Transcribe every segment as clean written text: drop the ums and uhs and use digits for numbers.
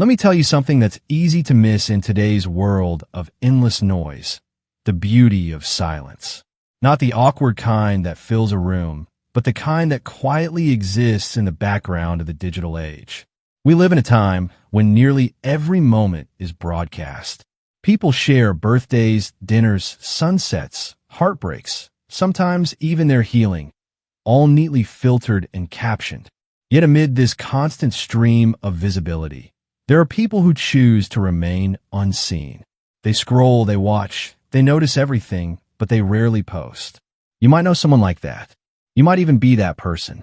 Let me tell you something that's easy to miss in today's world of endless noise: the beauty of silence. Not the awkward kind that fills a room, but the kind that quietly exists in the background of the digital age. We live in a time when nearly every moment is broadcast. People share birthdays, dinners, sunsets, heartbreaks, sometimes even their healing, all neatly filtered and captioned. Yet amid this constant stream of visibility, there are people who choose to remain unseen. They scroll, they watch, they notice everything, but they rarely post. You might know someone like that. You might even be that person.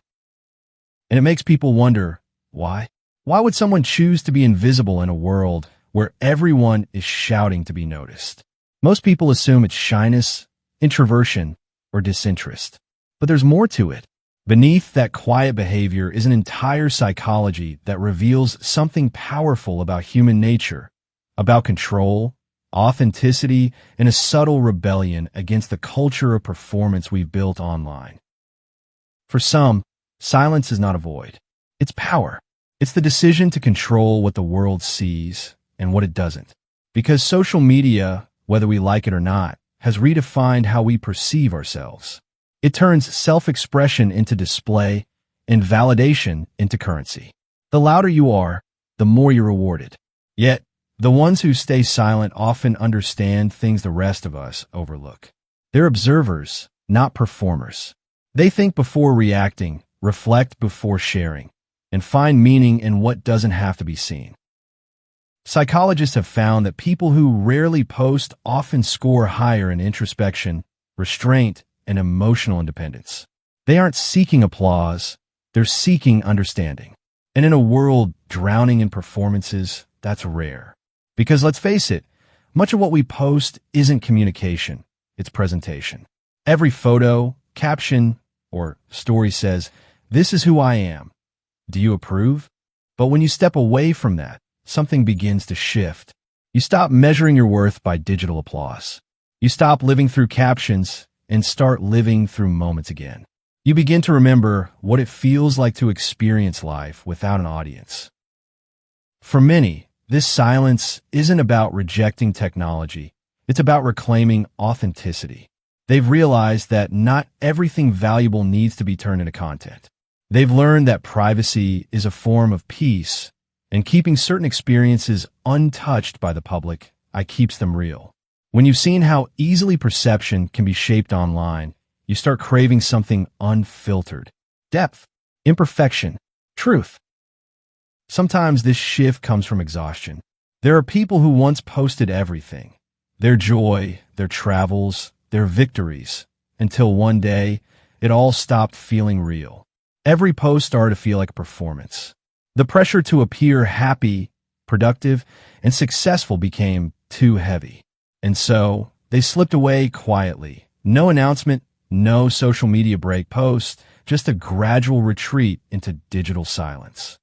And it makes people wonder, why? Why would someone choose to be invisible in a world where everyone is shouting to be noticed? Most people assume it's shyness, introversion, or disinterest. But there's more to it. Beneath that quiet behavior is an entire psychology that reveals something powerful about human nature, about control, authenticity, and a subtle rebellion against the culture of performance we've built online. For some, silence is not a void. It's power. It's the decision to control what the world sees and what it doesn't. Because social media, whether we like it or not, has redefined how we perceive ourselves. It turns self-expression into display and validation into currency. The louder you are, the more you're rewarded. Yet, the ones who stay silent often understand things the rest of us overlook. They're observers, not performers. They think before reacting, reflect before sharing, and find meaning in what doesn't have to be seen. Psychologists have found that people who rarely post often score higher in introspection, restraint, and emotional independence. They aren't seeking applause, they're seeking understanding. And in a world drowning in performances, that's rare. Because let's face it, much of what we post isn't communication, it's presentation. Every photo, caption, or story says, "This is who I am. Do you approve?" But when you step away from that, something begins to shift. You stop measuring your worth by digital applause. You stop living through captions and start living through moments again. You begin to remember what it feels like to experience life without an audience. For many, this silence isn't about rejecting technology. It's about reclaiming authenticity. They've realized that not everything valuable needs to be turned into content. They've learned that privacy is a form of peace, and keeping certain experiences untouched by the public keeps them real. When you've seen how easily perception can be shaped online, you start craving something unfiltered. Depth, imperfection, truth. Sometimes this shift comes from exhaustion. There are people who once posted everything, their joy, their travels, their victories, until one day, it all stopped feeling real. Every post started to feel like a performance. The pressure to appear happy, productive, and successful became too heavy. And so, they slipped away quietly. No announcement, no social media break post, just a gradual retreat into digital silence.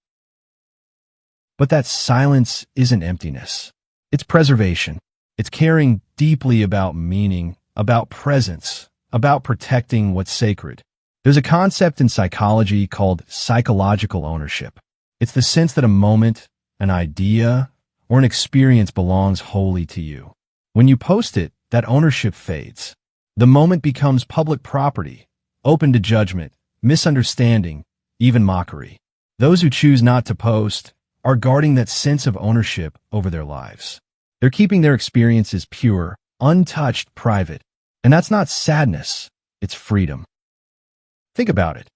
But that silence isn't emptiness. It's preservation. It's caring deeply about meaning, about presence, about protecting what's sacred. There's a concept in psychology called psychological ownership. It's the sense that a moment, an idea, or an experience belongs wholly to you. When you post it, that ownership fades. The moment becomes public property, open to judgment, misunderstanding, even mockery. Those who choose not to post are guarding that sense of ownership over their lives. They're keeping their experiences pure, untouched, private. And that's not sadness, it's freedom. Think about it.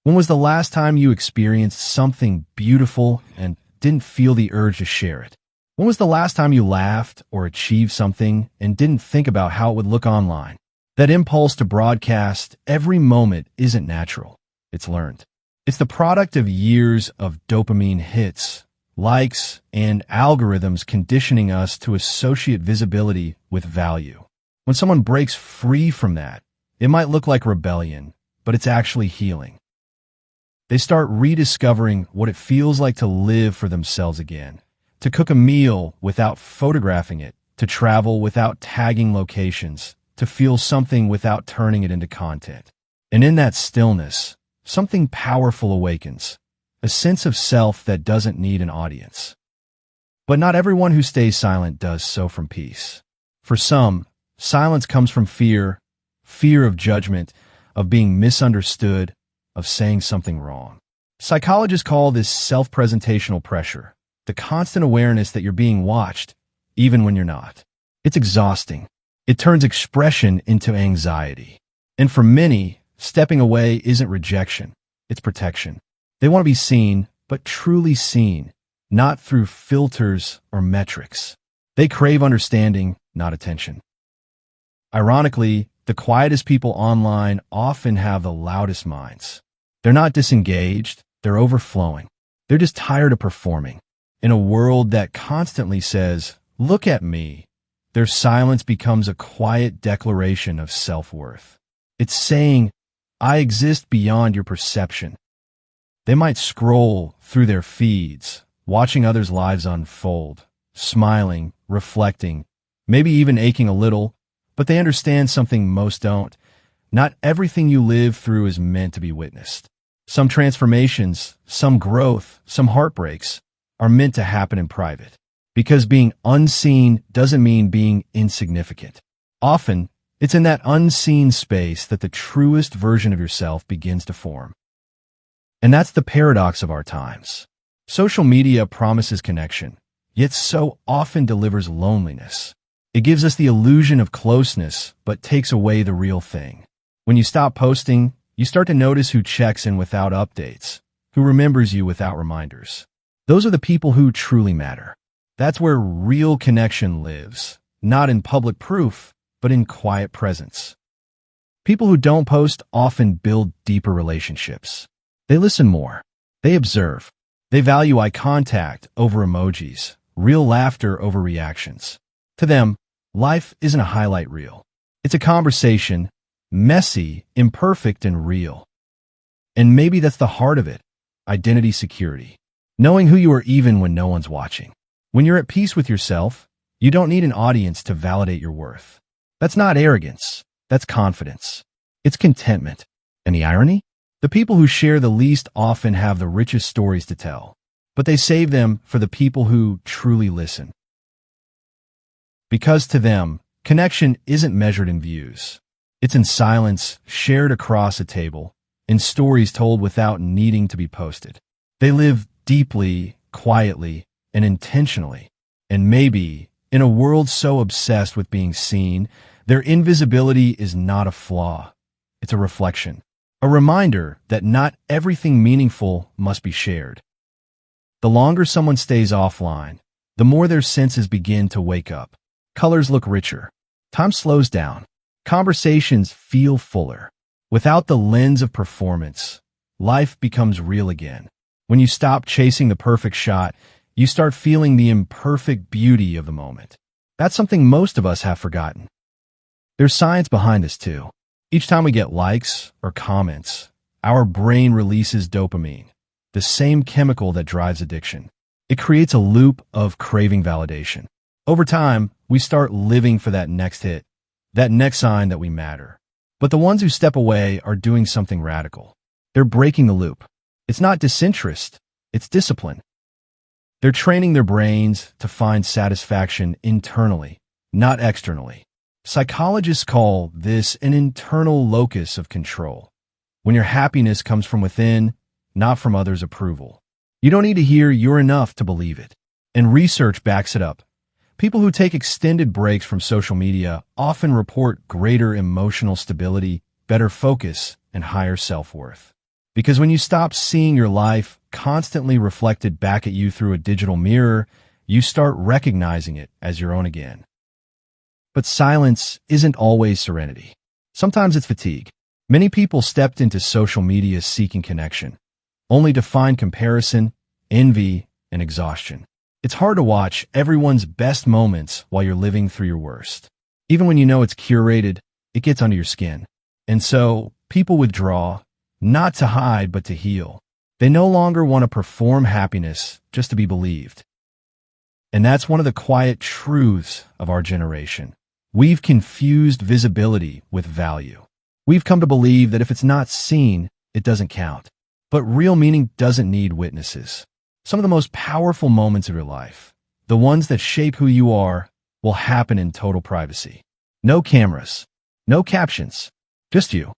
When was the last time you experienced something beautiful and didn't feel the urge to share it? When was the last time you laughed or achieved something and didn't think about how it would look online? That impulse to broadcast every moment isn't natural. It's learned. It's the product of years of dopamine hits, likes, and algorithms conditioning us to associate visibility with value. When someone breaks free from that, it might look like rebellion, but it's actually healing. They start rediscovering what it feels like to live for themselves again, to cook a meal without photographing it, to travel without tagging locations, to feel something without turning it into content. And in that stillness, something powerful awakens, a sense of self that doesn't need an audience. But not everyone who stays silent does so from peace. For some, silence comes from fear, fear of judgment, of being misunderstood, of saying something wrong. Psychologists call this self-presentational pressure, the constant awareness that you're being watched, even when you're not. It's exhausting. It turns expression into anxiety. And for many, stepping away isn't rejection, it's protection. They want to be seen, but truly seen, not through filters or metrics. They crave understanding, not attention. Ironically, the quietest people online often have the loudest minds. They're not disengaged, they're overflowing. They're just tired of performing. In a world that constantly says, "Look at me," their silence becomes a quiet declaration of self-worth. It's saying, "I exist beyond your perception." They might scroll through their feeds, watching others' lives unfold, smiling, reflecting, maybe even aching a little, but they understand something most don't. Not everything you live through is meant to be witnessed. Some transformations, some growth, some heartbreaks are meant to happen in private. Because being unseen doesn't mean being insignificant. Often, it's in that unseen space that the truest version of yourself begins to form. And that's the paradox of our times. Social media promises connection, yet so often delivers loneliness. It gives us the illusion of closeness, but takes away the real thing. When you stop posting, you start to notice who checks in without updates, who remembers you without reminders. Those are the people who truly matter. That's where real connection lives, not in public proof, but in quiet presence. People who don't post often build deeper relationships. They listen more. They observe. They value eye contact over emojis, real laughter over reactions. To them, life isn't a highlight reel. It's a conversation, messy, imperfect, and real. And maybe that's the heart of it, identity security. Knowing who you are even when no one's watching. When you're at peace with yourself, you don't need an audience to validate your worth. That's not arrogance. That's confidence. It's contentment. And the irony? The people who share the least often have the richest stories to tell, but they save them for the people who truly listen. Because to them, connection isn't measured in views. It's in silence, shared across a table, in stories told without needing to be posted. They live deeply, quietly, and intentionally. And maybe, in a world so obsessed with being seen, their invisibility is not a flaw. It's a reflection. A reminder that not everything meaningful must be shared. The longer someone stays offline, the more their senses begin to wake up. Colors look richer. Time slows down. Conversations feel fuller. Without the lens of performance, life becomes real again. When you stop chasing the perfect shot, you start feeling the imperfect beauty of the moment. That's something most of us have forgotten. There's science behind this too. Each time we get likes or comments, our brain releases dopamine, the same chemical that drives addiction. It creates a loop of craving validation. Over time, we start living for that next hit, that next sign that we matter. But the ones who step away are doing something radical. They're breaking the loop. It's not disinterest, it's discipline. They're training their brains to find satisfaction internally, not externally. Psychologists call this an internal locus of control, when your happiness comes from within, not from others' approval. You don't need to hear "you're enough" to believe it. And research backs it up. People who take extended breaks from social media often report greater emotional stability, better focus, and higher self-worth. Because when you stop seeing your life constantly reflected back at you through a digital mirror, you start recognizing it as your own again. But silence isn't always serenity. Sometimes it's fatigue. Many people stepped into social media seeking connection, only to find comparison, envy, and exhaustion. It's hard to watch everyone's best moments while you're living through your worst. Even when you know it's curated, it gets under your skin. And so, people withdraw, not to hide, but to heal. They no longer want to perform happiness just to be believed. And that's one of the quiet truths of our generation. We've confused visibility with value. We've come to believe that if it's not seen, it doesn't count. But real meaning doesn't need witnesses. Some of the most powerful moments of your life, the ones that shape who you are, will happen in total privacy. No cameras, no captions, just you.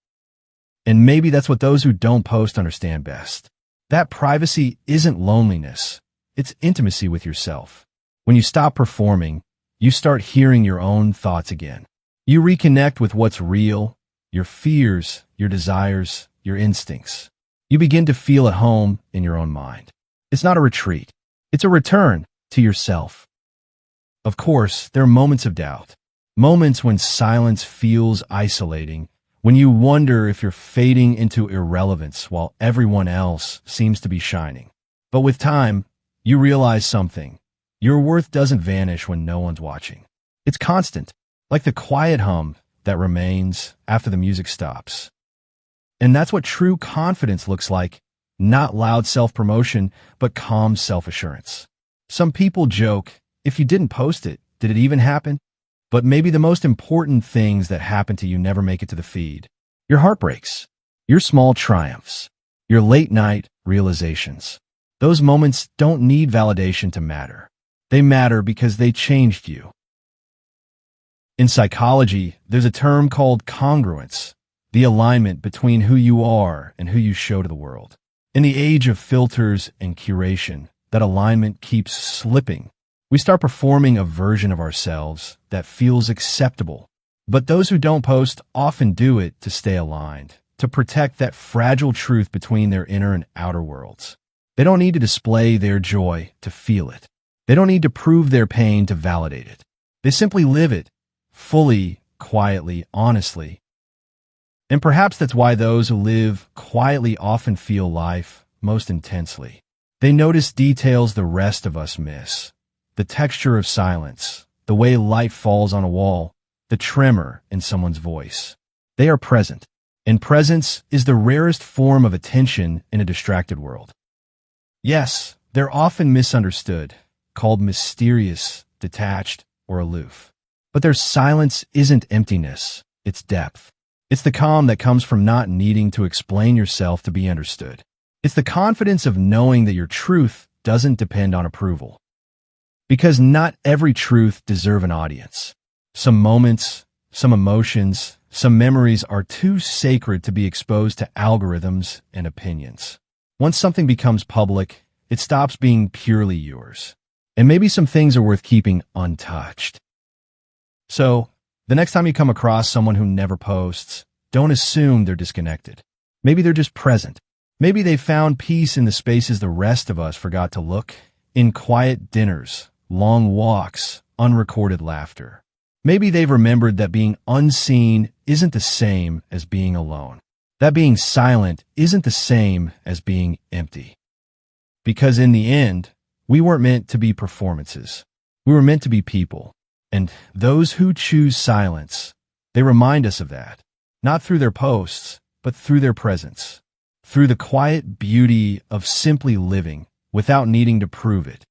And maybe that's what those who don't post understand best. That privacy isn't loneliness, it's intimacy with yourself. When you stop performing, you start hearing your own thoughts again. You reconnect with what's real, your fears, your desires, your instincts. You begin to feel at home in your own mind. It's not a retreat. It's a return to yourself. Of course, there are moments of doubt. Moments when silence feels isolating, when you wonder if you're fading into irrelevance while everyone else seems to be shining. But with time, you realize something. Your worth doesn't vanish when no one's watching. It's constant, like the quiet hum that remains after the music stops. And that's what true confidence looks like, not loud self-promotion, but calm self-assurance. Some people joke, if you didn't post it, did it even happen? But maybe the most important things that happen to you never make it to the feed. Your heartbreaks, your small triumphs, your late-night realizations. Those moments don't need validation to matter. They matter because they changed you. In psychology, there's a term called congruence, the alignment between who you are and who you show to the world. In the age of filters and curation, that alignment keeps slipping. We start performing a version of ourselves that feels acceptable. But those who don't post often do it to stay aligned, to protect that fragile truth between their inner and outer worlds. They don't need to display their joy to feel it. They don't need to prove their pain to validate it. They simply live it, fully, quietly, honestly. And perhaps that's why those who live quietly often feel life most intensely. They notice details the rest of us miss. The texture of silence, the way light falls on a wall, the tremor in someone's voice. They are present, and presence is the rarest form of attention in a distracted world. Yes, they're often misunderstood, called mysterious, detached, or aloof. But their silence isn't emptiness, it's depth. It's the calm that comes from not needing to explain yourself to be understood. It's the confidence of knowing that your truth doesn't depend on approval. Because not every truth deserves an audience. Some moments, some emotions, some memories are too sacred to be exposed to algorithms and opinions. Once something becomes public, it stops being purely yours. And maybe some things are worth keeping untouched. So, the next time you come across someone who never posts, don't assume they're disconnected. Maybe they're just present. Maybe they found peace in the spaces the rest of us forgot to look, in quiet dinners, long walks, unrecorded laughter. Maybe they've remembered that being unseen isn't the same as being alone. That being silent isn't the same as being empty. Because in the end, we weren't meant to be performances. We were meant to be people. And those who choose silence, they remind us of that. Not through their posts, but through their presence. Through the quiet beauty of simply living without needing to prove it.